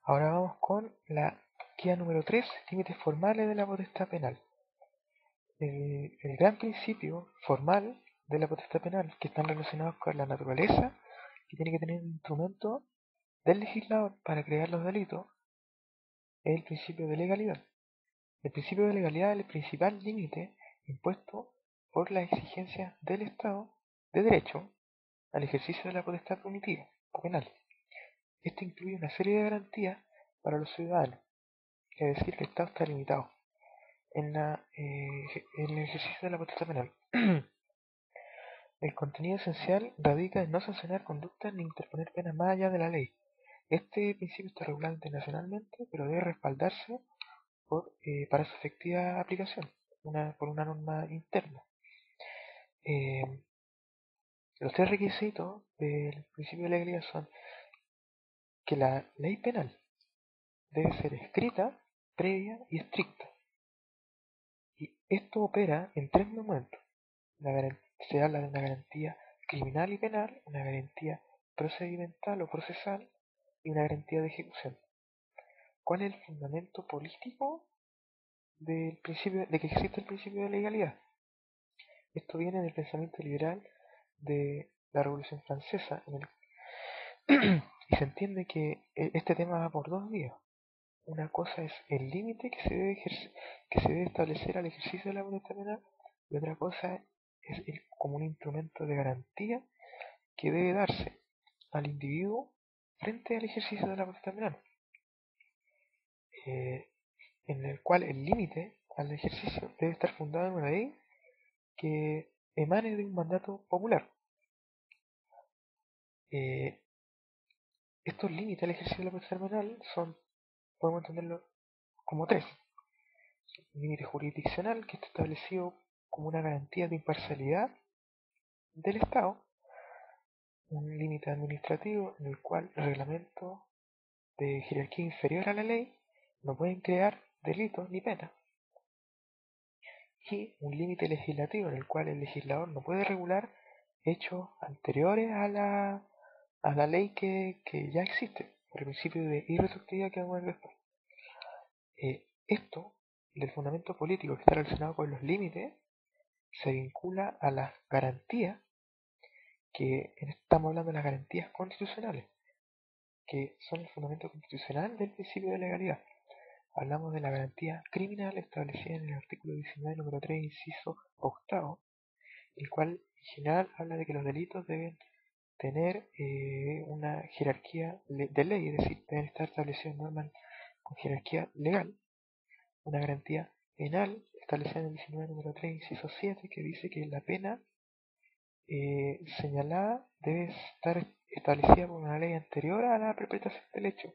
Ahora vamos con la guía número 3, límites formales de la potestad penal. El gran principio formal de la potestad penal, que están relacionados con la naturaleza, que tiene que tener un instrumento del legislador para crear los delitos, es el principio de legalidad. El principio de legalidad es el principal límite impuesto por las exigencias del Estado de derecho al ejercicio de la potestad punitiva o penal. Esto incluye una serie de garantías para los ciudadanos, es decir, el Estado está limitado en el ejercicio de la potestad penal. El contenido esencial radica en no sancionar conductas ni interponer penas más allá de la ley. Este principio está regulado internacionalmente, pero debe respaldarse para su efectiva aplicación por una norma interna. Los tres requisitos del principio de legalidad son que la ley penal debe ser escrita, previa y estricta. Y esto opera en tres momentos. Se habla de una garantía criminal y penal, una garantía procedimental o procesal y una garantía de ejecución. ¿Cuál es el fundamento político de que existe el principio de legalidad? Esto viene del pensamiento liberal de la Revolución Francesa, y se entiende que este tema va por dos vías. Una cosa es el límite que se debe establecer al ejercicio de la potestad penal, y otra cosa es como un instrumento de garantía que debe darse al individuo frente al ejercicio de la potestad penal, eh, en el cual el límite al ejercicio debe estar fundado en una ley que emane de un mandato popular. Eh, Estos límites al ejercicio de la potestad penal podemos entenderlo como tres. Un límite jurisdiccional, que está establecido como una garantía de imparcialidad del Estado. Un límite administrativo, en el cual el reglamento de jerarquía inferior a la ley no pueden crear delitos ni penas. Y un límite legislativo, en el cual el legislador no puede regular hechos anteriores a la ley que ya existe, por el principio de irretroactividad que vamos a ver después. Esto, del fundamento político que está relacionado con los límites, se vincula a las garantías, que estamos hablando de las garantías constitucionales, que son el fundamento constitucional del principio de legalidad. Hablamos de la garantía criminal establecida en el artículo 19, número 3, inciso octavo, el cual en general habla de que los delitos deben tener una jerarquía de ley, es decir, deben estar establecidos normas con jerarquía legal. Una garantía penal establecida en el 19, número 3, inciso 7, que dice que la pena señalada debe estar establecida por una ley anterior a la perpetración del hecho.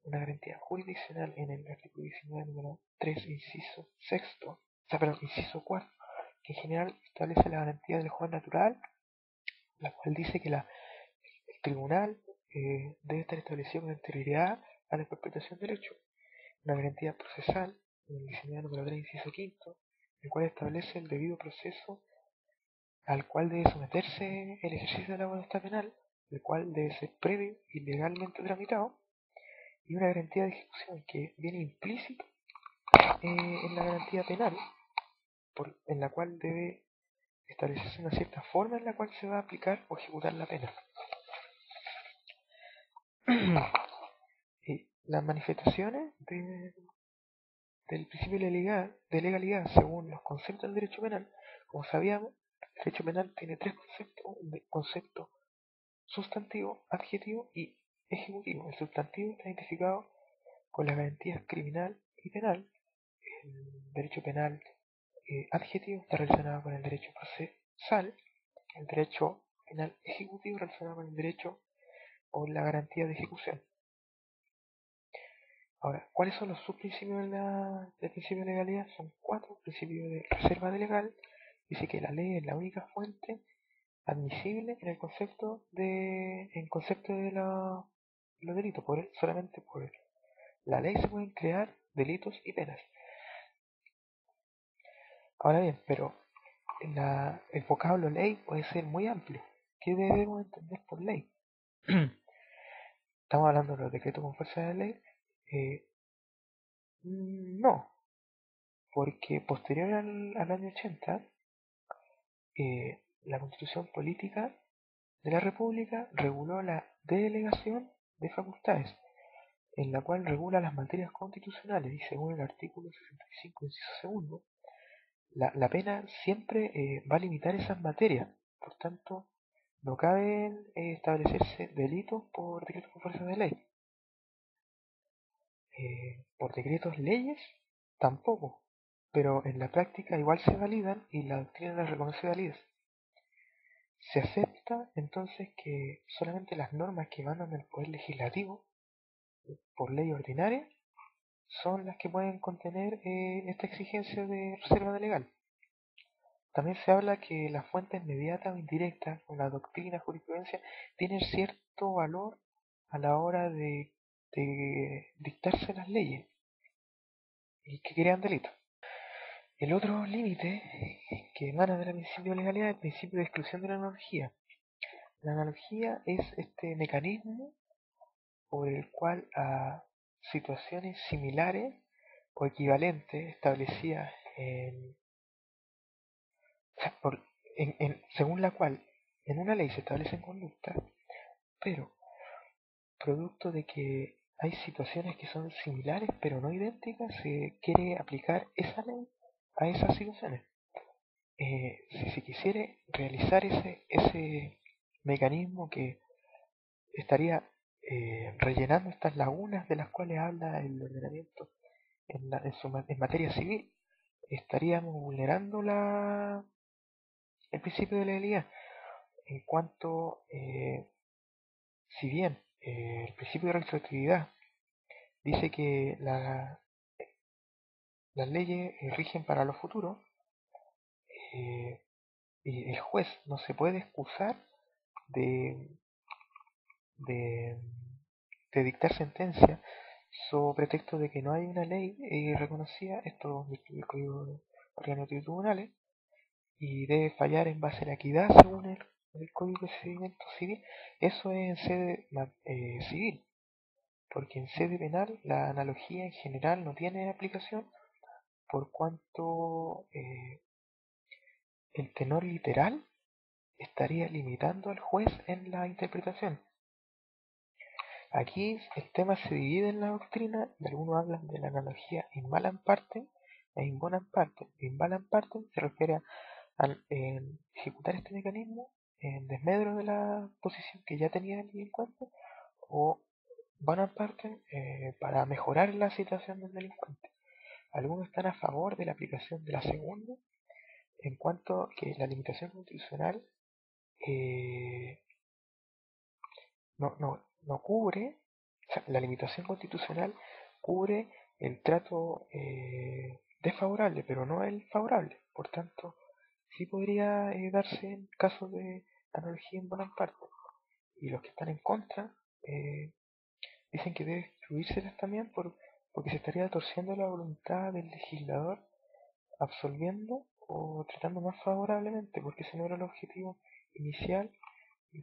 Una garantía jurisdiccional en el artículo 19, número 3, inciso sexto, inciso cuarto, que en general establece la garantía del juez natural, la cual dice que el tribunal debe estar establecido con anterioridad a la perpetración del hecho. Una garantía procesal, en el 19, número 3, inciso quinto, el cual establece el debido proceso al cual debe someterse el ejercicio de la potestad penal, el cual debe ser previo y legalmente tramitado, y una garantía de ejecución que viene implícito en la garantía penal, en la cual debe establecerse una cierta forma en la cual se va a aplicar o ejecutar la pena. Y las manifestaciones del principio de legalidad según los conceptos del derecho penal, como sabíamos, el derecho penal tiene tres conceptos: un concepto sustantivo, adjetivo y ejecutivo. El sustantivo está identificado con las garantías criminal y penal. El derecho penal adjetivo está relacionado con el derecho procesal. El derecho penal ejecutivo relacionado con el derecho o la garantía de ejecución. Ahora, ¿cuáles son los subprincipios del principio de legalidad? Son cuatro. Principio de reserva de legal. Dice que la ley es la única fuente admisible en el concepto de los delitos. Solamente por la ley se pueden crear delitos y penas. Ahora bien, pero el vocablo ley puede ser muy amplio. ¿Qué debemos entender por ley? estamos hablando de los decretos con fuerza de ley, no, porque posterior al año 80, la Constitución Política de la República reguló la delegación de facultades, en la cual regula las materias constitucionales y según el artículo 65, inciso segundo, la pena siempre va a limitar esas materias. Por tanto, no caben establecerse delitos por decretos con fuerza de ley. Por decretos leyes, tampoco. Pero en la práctica igual se validan y la doctrina las reconoce válidas. Se acepta entonces que solamente las normas que emanan del Poder Legislativo por ley ordinaria son las que pueden contener esta exigencia de reserva legal. También se habla que las fuentes mediatas o indirectas, como la doctrina, jurisprudencia, tienen cierto valor a la hora de dictarse las leyes y que crean delitos. El otro límite que emana del principio de legalidad es el principio de exclusión de la analogía. La analogía es este mecanismo por el cual a situaciones similares o equivalentes establecidas según la cual en una ley se establecen conductas, pero producto de que hay situaciones que son similares pero no idénticas, se quiere aplicar esa ley a esas situaciones. Si se quisiera realizar ese mecanismo que estaría rellenando estas lagunas de las cuales habla el ordenamiento en materia civil, estaríamos vulnerando el principio de legalidad. En cuanto, si bien el principio de retroactividad dice que las leyes rigen para lo futuro, y el juez no se puede excusar de, de, de dictar sentencia sobre pretexto de que no hay una ley reconocida, esto del Código Orgánico de Tribunales, y debe fallar en base a la equidad según el Código de Procedimiento Civil. Eso es en sede civil, porque en sede penal la analogía en general no tiene aplicación por cuanto el tenor literal estaría limitando al juez en la interpretación. Aquí el tema se divide en la doctrina y algunos hablan de la analogía in malam partem e in bonam partem. In malam partem se refiere a ejecutar este mecanismo en desmedro de la posición que ya tenía el delincuente, o bonam partem para mejorar la situación del delincuente. Algunos están a favor de la aplicación de la segunda, en cuanto que la limitación constitucional no cubre, o sea, la limitación constitucional cubre el trato desfavorable, pero no el favorable. Por tanto, sí podría darse en casos de analogía en buena parte. Y los que están en contra dicen que debe excluírselas también porque se estaría torciendo la voluntad del legislador absolviendo o tratando más favorablemente, porque ese no era el objetivo inicial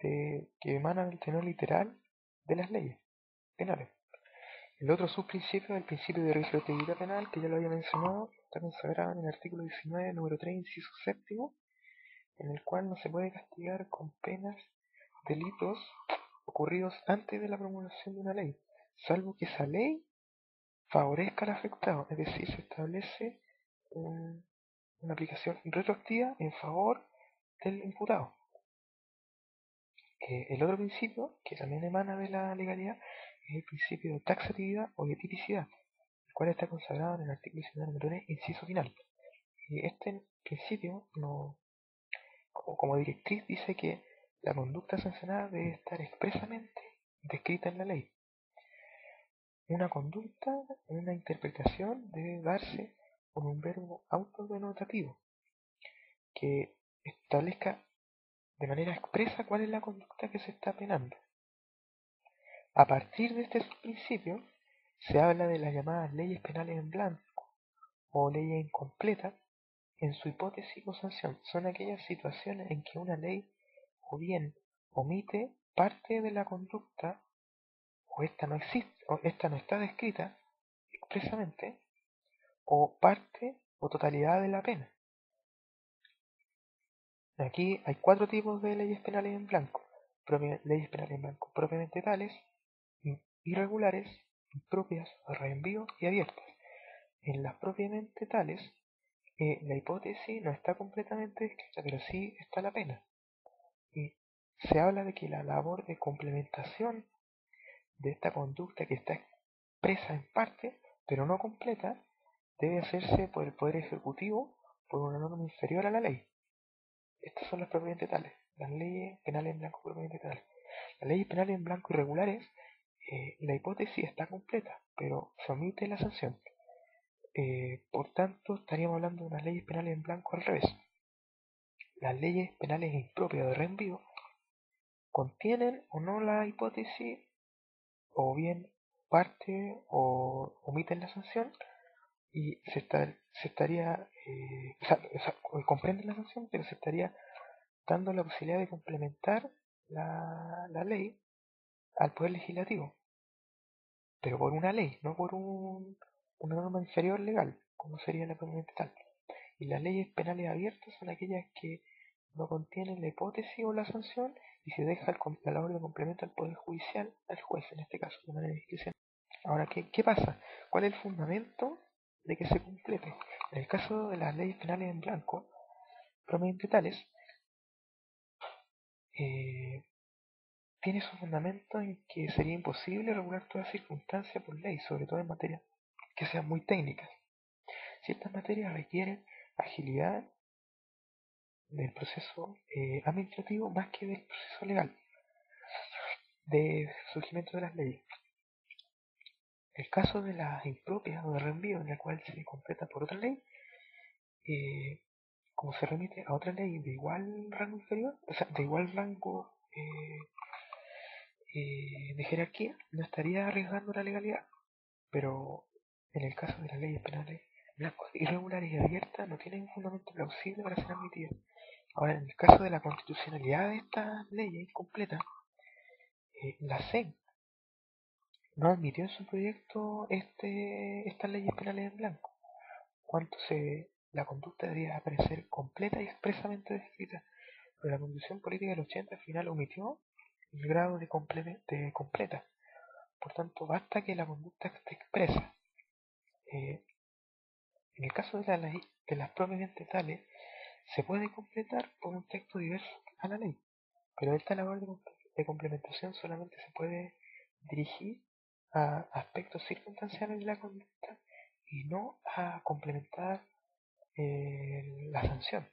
que emana del tenor literal de las leyes penales. El otro subprincipio es el principio de retroactividad penal, que ya lo había mencionado, está consagrado en el artículo 19, número 3, inciso séptimo, en el cual no se puede castigar con penas delitos ocurridos antes de la promulgación de una ley, salvo que esa ley favorezca al afectado, es decir, se establece una aplicación retroactiva en favor del imputado. El otro principio, que también emana de la legalidad, es el principio de taxatividad o de tipicidad, el cual está consagrado en el artículo 19, número 3, inciso final. Y este principio, como directriz, dice que la conducta sancionada debe estar expresamente descrita en la ley. Una conducta, una interpretación debe darse con un verbo autodenotativo que establezca de manera expresa cuál es la conducta que se está penando. A partir de este principio se habla de las llamadas leyes penales en blanco o leyes incompletas en su hipótesis o sanción. Son aquellas situaciones en que una ley o bien omite parte de la conducta o esta no existe, o esta no está descrita expresamente, o parte o totalidad de la pena. Aquí hay 4 tipos de leyes penales en blanco. Leyes penales en blanco propiamente tales, irregulares, impropias, de reenvío y abiertas. En las propiamente tales, la hipótesis no está completamente descrita, pero sí está la pena. Y se habla de que la labor de complementación de esta conducta que está expresa en parte, pero no completa, debe hacerse por el Poder Ejecutivo por una norma inferior a la ley. Estas son las propiamente tales, las leyes penales en blanco propiamente tales. Las leyes penales en blanco irregulares, la hipótesis está completa, pero se omite la sanción. Por tanto, estaríamos hablando de unas leyes penales en blanco al revés. Las leyes penales impropias de reenvío contienen o no la hipótesis, o bien parte o omiten la sanción, y se estaría, comprenden la sanción, pero se estaría dando la posibilidad de complementar la ley al Poder Legislativo, pero por una ley, no por una norma inferior legal, como sería la propiamente tal. Y las leyes penales abiertas son aquellas que no contienen la hipótesis o la sanción y se deja la labor de complemento al Poder Judicial, al juez en este caso, de manera discrecional. Ahora, ¿qué pasa? ¿Cuál es el fundamento de que se complete? En el caso de las leyes penales en blanco, propiamente tales, tiene su fundamento en que sería imposible regular toda circunstancia por ley, sobre todo en materias que sean muy técnicas. Ciertas materias requieren agilidad del proceso administrativo más que del proceso legal de surgimiento de las leyes. El caso de las impropias o de reenvío, en el cual se completa por otra ley, como se remite a otra ley de igual rango inferior, o sea, de igual rango de jerarquía, no estaría arriesgando la legalidad. Pero en el caso de las leyes penales, blancos, irregulares y abiertas no tienen un fundamento plausible para ser admitidas. Ahora, en el caso de la constitucionalidad de estas leyes incompletas, la CEN no admitió en su proyecto estas leyes penales en blanco, la conducta debería aparecer completa y expresamente descrita, pero la Constitución Política del 80 al final omitió el grado de completa. Por tanto, basta que la conducta esté expresa. En el caso de las propiamente tales, se puede completar por un texto diverso a la ley, pero esta labor de complementación solamente se puede dirigir a aspectos circunstanciales de la conducta y no a complementar la sanción.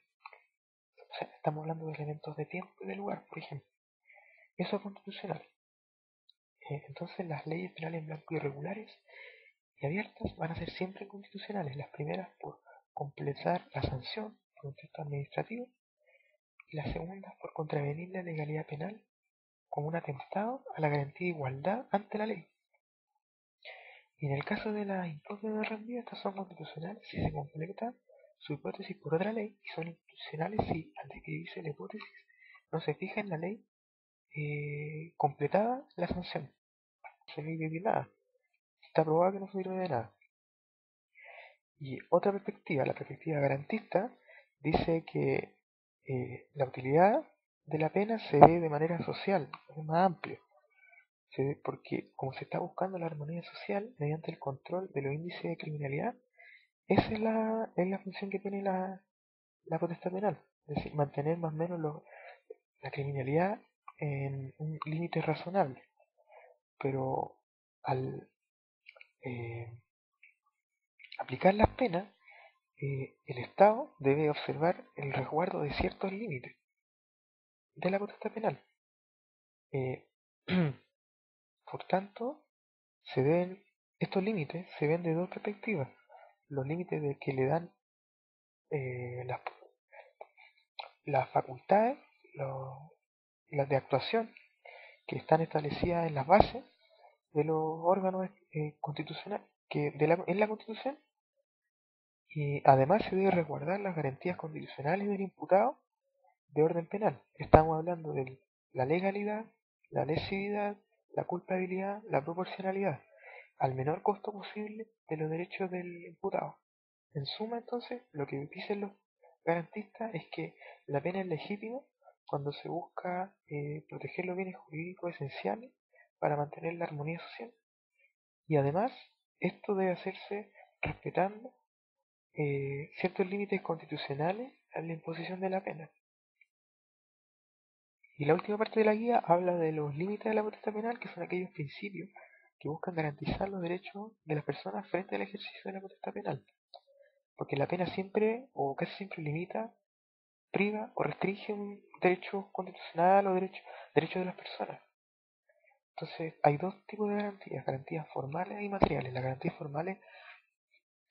O sea, estamos hablando de elementos de tiempo y de lugar, por ejemplo. Eso es constitucional. Entonces las leyes penales en blanco irregulares y abiertas van a ser siempre constitucionales. Las primeras por completar la sanción por un texto administrativo y las segundas por contravenir la legalidad penal como un atentado a la garantía de igualdad ante la ley. Y en el caso de las hipótesis de reenvío, estas son constitucionales si se completa su hipótesis por otra ley y son inconstitucionales si, antes que dice la hipótesis, no se fija en la ley completada la sanción. No sirve de nada. Está probado que no sirve de nada. Y otra perspectiva, la perspectiva garantista, dice que la utilidad de la pena se ve de manera social, es más amplio, porque como se está buscando la armonía social mediante el control de los índices de criminalidad, esa es la función que tiene la potestad penal, es decir, mantener más o menos la criminalidad en un límite razonable, pero al aplicar las penas, el Estado debe observar el resguardo de ciertos límites de la potestad penal. Eh, por tanto, estos límites se ven de dos perspectivas. Los límites de que le dan las facultades, las de actuación que están establecidas en las bases de los órganos constitucionales en la Constitución, y además se debe resguardar las garantías constitucionales del imputado de orden penal. Estamos hablando de la legalidad, la lesividad, la culpabilidad, la proporcionalidad, al menor costo posible de los derechos del imputado. En suma, entonces, lo que dicen los garantistas es que la pena es legítima cuando se busca proteger los bienes jurídicos esenciales para mantener la armonía social. Y además, esto debe hacerse respetando ciertos límites constitucionales a la imposición de la pena. Y la última parte de la guía habla de los límites de la potestad penal, que son aquellos principios que buscan garantizar los derechos de las personas frente al ejercicio de la potestad penal. Porque la pena siempre, o casi siempre, limita, priva o restringe un derecho constitucional o derechos de las personas. Entonces, hay dos tipos de garantías, garantías formales y materiales. Las garantías formales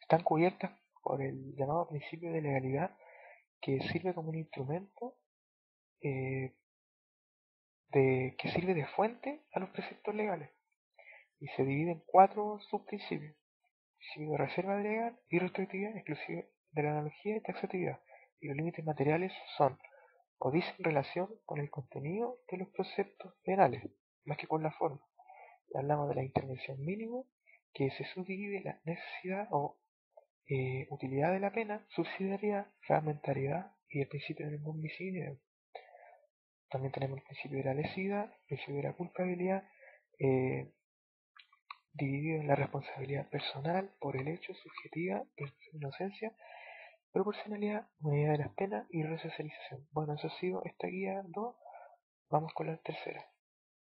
están cubiertas por el llamado principio de legalidad, que sirve como un instrumento eh, que sirve de fuente a los preceptos legales. Y se divide en cuatro subprincipios: principio de reserva legal y retroactividad, exclusivo de la analogía y taxatividad. Y los límites materiales son o dicen relación con el contenido de los preceptos penales, más que con la forma. Y hablamos de la intervención mínima, que se subdivide la necesidad o utilidad de la pena, subsidiariedad, fragmentariedad y el principio del non-homicidio. También tenemos el principio de la lesividad, el principio de la culpabilidad, eh, dividido en la responsabilidad personal por el hecho, subjetiva, inocencia, proporcionalidad, unidad de las penas y resocialización. Bueno, eso ha sido esta guía 2. Vamos con la tercera.